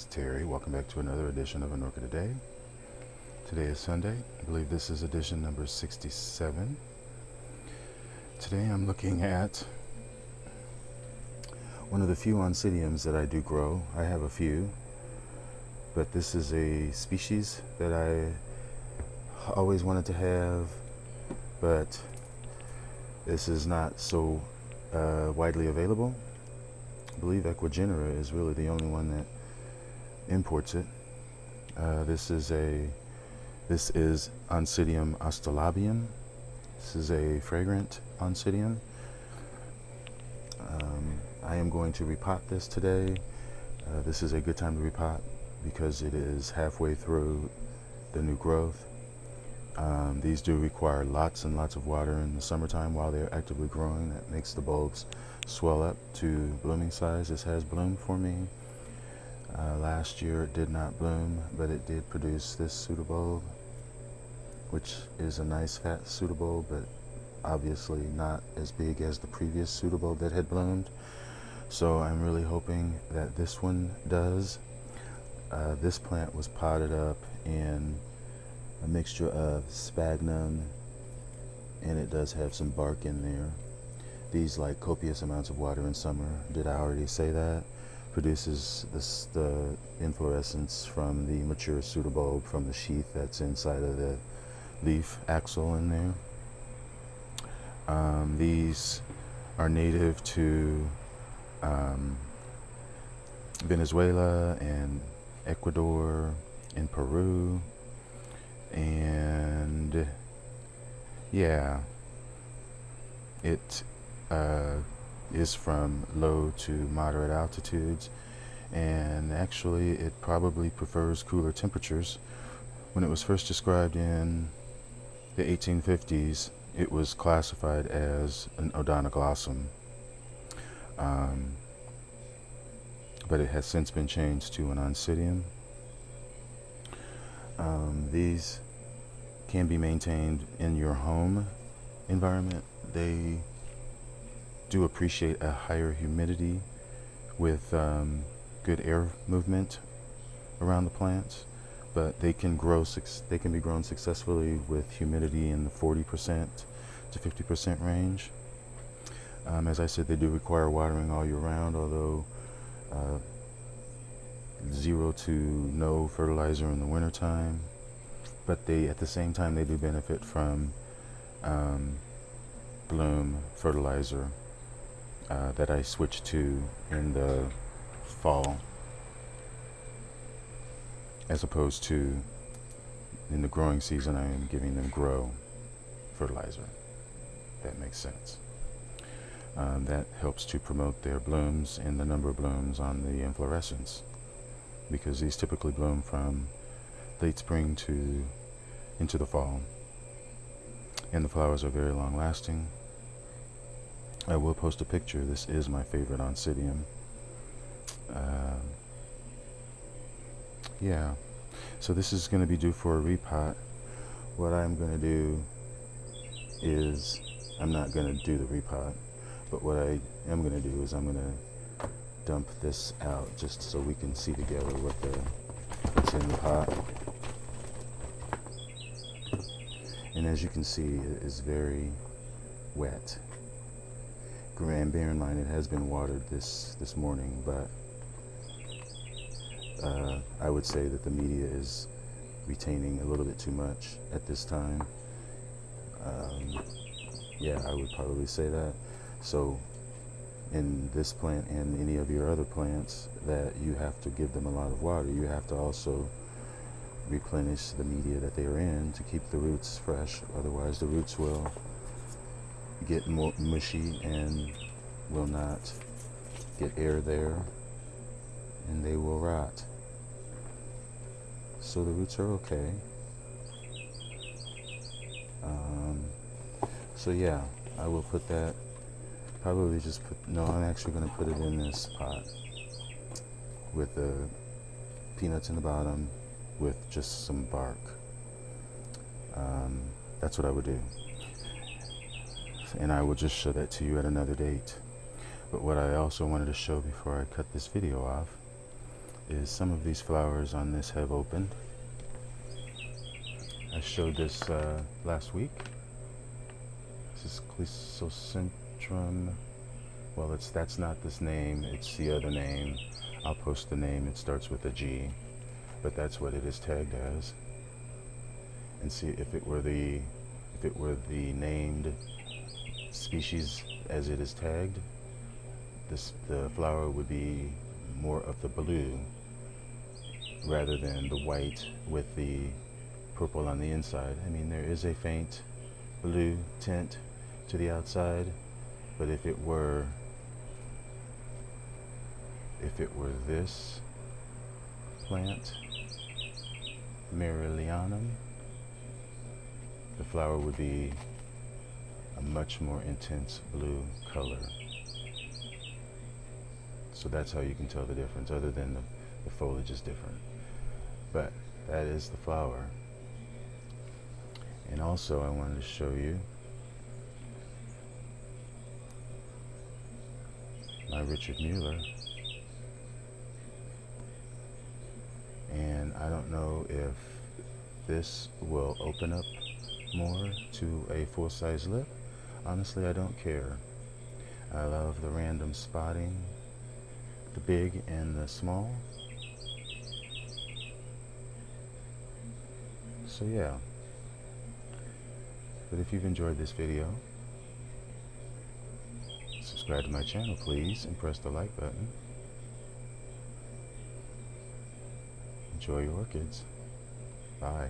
it's Terry. Welcome back to another edition of An Orchid A Day. Today is Sunday. I believe this is edition number 67. Today I'm looking at one of the few oncidiums that I do grow. I have a few, but this is a species that I always wanted to have, but this is not so widely available. I believe Ecuagenera is really the only one that imports it. This is Oncidium astrolabium. This is a fragrant oncidium. I am going to repot this today. This is a good time to repot because it is halfway through the new growth. These do require lots and lots of water in the summertime while they're actively growing. That makes the bulbs swell up to blooming size. This has bloomed for me. Last year it did not bloom, but it did produce this pseudobulb, which is a nice fat pseudobulb, but obviously not as big as the previous pseudobulb that had bloomed. So I'm really hoping that this one does. This plant was potted up in a mixture of sphagnum, and it does have some bark in there. These like copious amounts of water in summer. Did I already say that? Produces the inflorescence from the mature pseudobulb from the sheath that's inside of the leaf axil in there. These are native to Venezuela and Ecuador and Peru, and yeah, it is from low to moderate altitudes, and actually it probably prefers cooler temperatures. When it was first described in the 1850s, it was classified as an odontoglossum, but it has since been changed to an oncidium. These can be maintained in your home environment. They do appreciate a higher humidity with good air movement around the plants, but they can be grown successfully with humidity in the 40% to 50% range. As I said, they do require watering all year round, although 0 to no fertilizer in the wintertime. But at the same time, they do benefit from bloom fertilizer that I switch to in the fall, as opposed to in the growing season I am giving them grow fertilizer. That makes sense. That helps to promote their blooms and the number of blooms on the inflorescence, because these typically bloom from late spring to into the fall, and the flowers are very long lasting. I will post a picture. This is my favorite oncidium. Yeah, so this is going to be due for a repot. What I'm going to do is, I'm not going to do the repot, but what I am going to do is I'm going to dump this out just so we can see together what's in the pot. And as you can see, it is very wet. And bear in mind, it has been watered this morning, but I would say that the media is retaining a little bit too much at this time. Yeah, I would probably say that. So in this plant and any of your other plants that you have to give them a lot of water, you have to also replenish the media that they are in to keep the roots fresh. Otherwise the roots will get mushy and will not get air there, and they will rot. So the roots are okay. So yeah, I will put that, probably just I'm actually going to put it in this pot with the peanuts in the bottom with just some bark. That's what I would do. And I will just show that to you at another date. But what I also wanted to show before I cut this video off is some of these flowers on this have opened. I showed this last week. This is Chrysocentrum. Well, that's not this name, it's the other name. I'll post the name, it starts with a G, but that's what it is tagged as. And see, if it were the named species as it is tagged, the flower would be more of the blue rather than the white with the purple on the inside. I mean, there is a faint blue tint to the outside, but if it were this plant, Marilianum, the flower would be a much more intense blue color. So that's how you can tell the difference, other than the foliage is different. But that is the flower. And also I wanted to show you my Richard Mueller. And I don't know if this will open up more to a full-size lip. Honestly, I don't care. I love the random spotting, the big and the small. So yeah. But if you've enjoyed this video, subscribe to my channel, please, and press the like button. Enjoy your orchids. Bye.